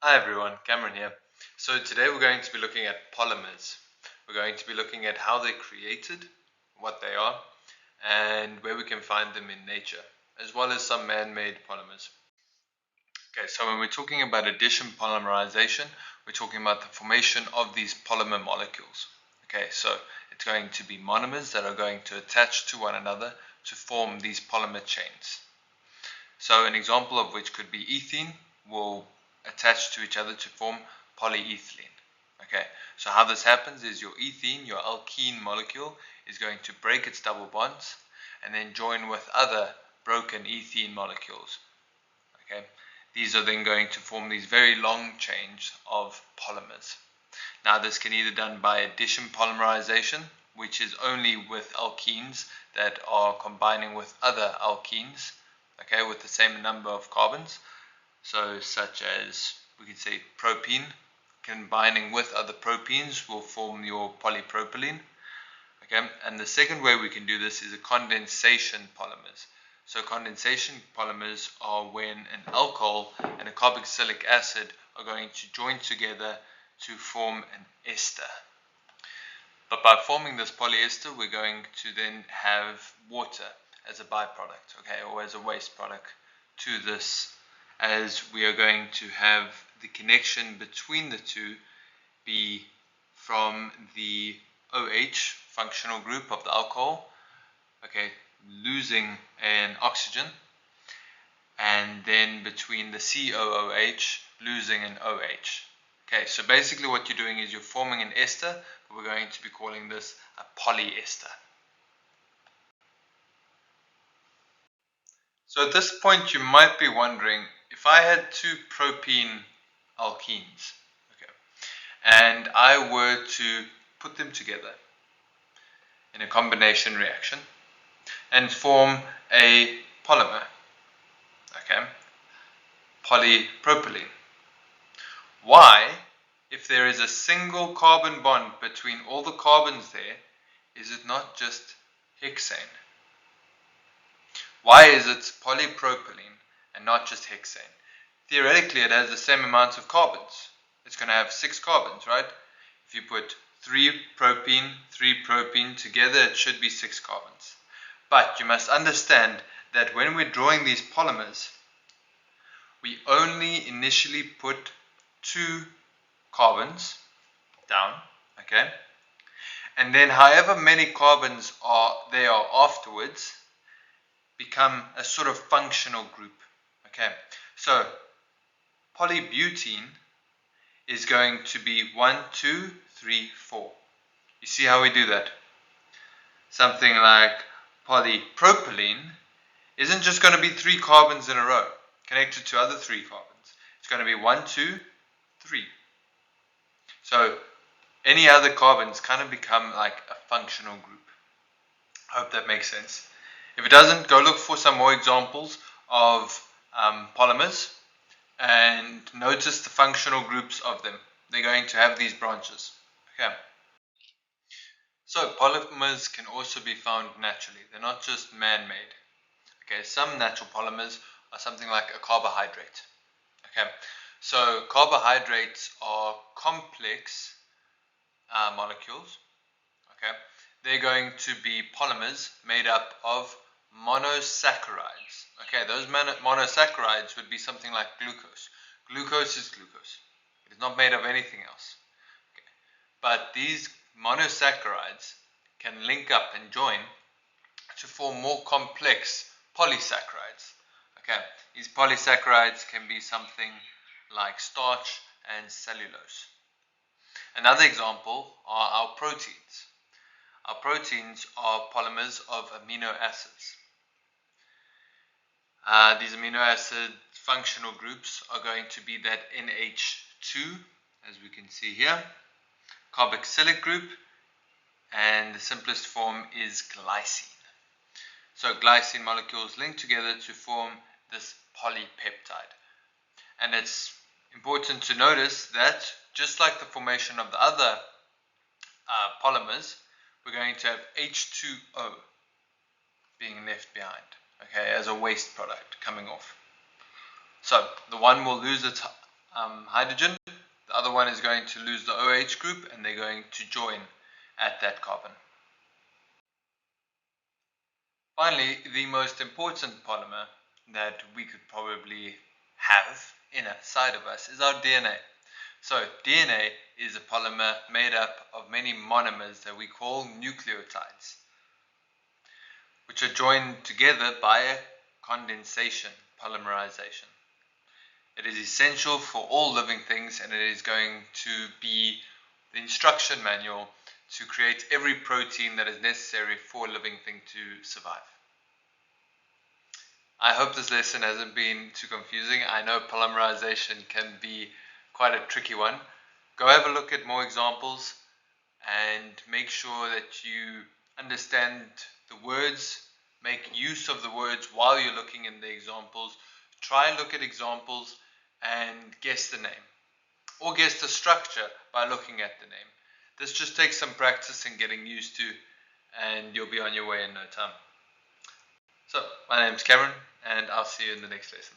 Hi everyone, Cameron here. So today we're going to be looking at polymers. We're going to be looking at how they're created, what they are, and where we can find them in nature, as well as some man-made polymers. Okay, so when we're talking about addition polymerization, we're talking about the formation of these polymer molecules. Okay, so it's going to be monomers that are going to attach to one another to form these polymer chains. So an example of which could be ethene will attach to each other to form polyethylene. Okay, so how this happens is your ethene, your alkene molecule, is going to break its double bonds and then join with other broken ethene molecules. Okay, these are then going to form these very long chains of polymers. Now this can either done by addition polymerization, which is only with alkenes that are combining with other alkenes, okay, with the same number of carbons. So such as we could say propene combining with other propenes will form your polypropylene. Okay, and the second way we can do this is a condensation polymers. So condensation polymers are when an alcohol and a carboxylic acid are going to join together to form an ester. But by forming this polyester, we're going to then have water as a byproduct, okay, or as a waste product to this, as we are going to have the connection between the two be from the OH functional group of the alcohol, okay, losing an oxygen, and then between the COOH losing an OH. Okay, so basically what you're doing is you're forming an ester, but we're going to be calling this a polyester. So at this point you might be wondering, if I had two propene alkenes, okay, and I were to put them together in a combination reaction and form a polymer, okay, polypropylene. Why, if there is a single carbon bond between all the carbons there, is it not just hexane? Why is it polypropylene and not just hexane? Theoretically, it has the same amount of carbons. It's going to have 6 carbons, right? If you put 3 propene together, it should be 6 carbons. But you must understand that when we're drawing these polymers, we only initially put 2 carbons down, okay? And then however many carbons there are afterwards become a sort of functional group, okay? So polybutene is going to be 1, 2, 3, 4. You see how we do that? Something like polypropylene isn't just going to be 3 carbons in a row connected to other 3 carbons. It's going to be 1, 2, 3. So any other carbons kind of become like a functional group. I hope that makes sense. If it doesn't, go look for some more examples of polymers and notice the functional groups of them. They're going to have these branches. Okay. So polymers can also be found naturally. They're not just man-made. Okay, some natural polymers are something like a carbohydrate. Okay, so carbohydrates are complex molecules. Okay, they're going to be polymers made up of monosaccharides. Okay, those monosaccharides would be something like glucose. Glucose is glucose. It is not made of anything else. Okay. But these monosaccharides can link up and join to form more complex polysaccharides. Okay, these polysaccharides can be something like starch and cellulose. Another example are our proteins. Our proteins are polymers of amino acids. These amino acid functional groups are going to be that NH2, as we can see here, carboxylic group, and the simplest form is glycine. So glycine molecules link together to form this polypeptide. And it's important to notice that just like the formation of the other polymers, we're going to have H2O being left behind, okay, as a waste product coming off. So the one will lose its hydrogen. The other one is going to lose the OH group and they're going to join at that carbon. Finally, the most important polymer that we could probably have inside of us is our DNA. So DNA is a polymer made up of many monomers that we call nucleotides, which are joined together by condensation, polymerization. It is essential for all living things, and it is going to be the instruction manual to create every protein that is necessary for a living thing to survive. I hope this lesson hasn't been too confusing. I know polymerization can be quite a tricky one. Go have a look at more examples and make sure that you understand the words, make use of the words while you're looking in the examples. Try and look at examples and guess the name, or guess the structure by looking at the name. This just takes some practice and getting used to, and you'll be on your way in no time. So, my name's Cameron, and I'll see you in the next lesson.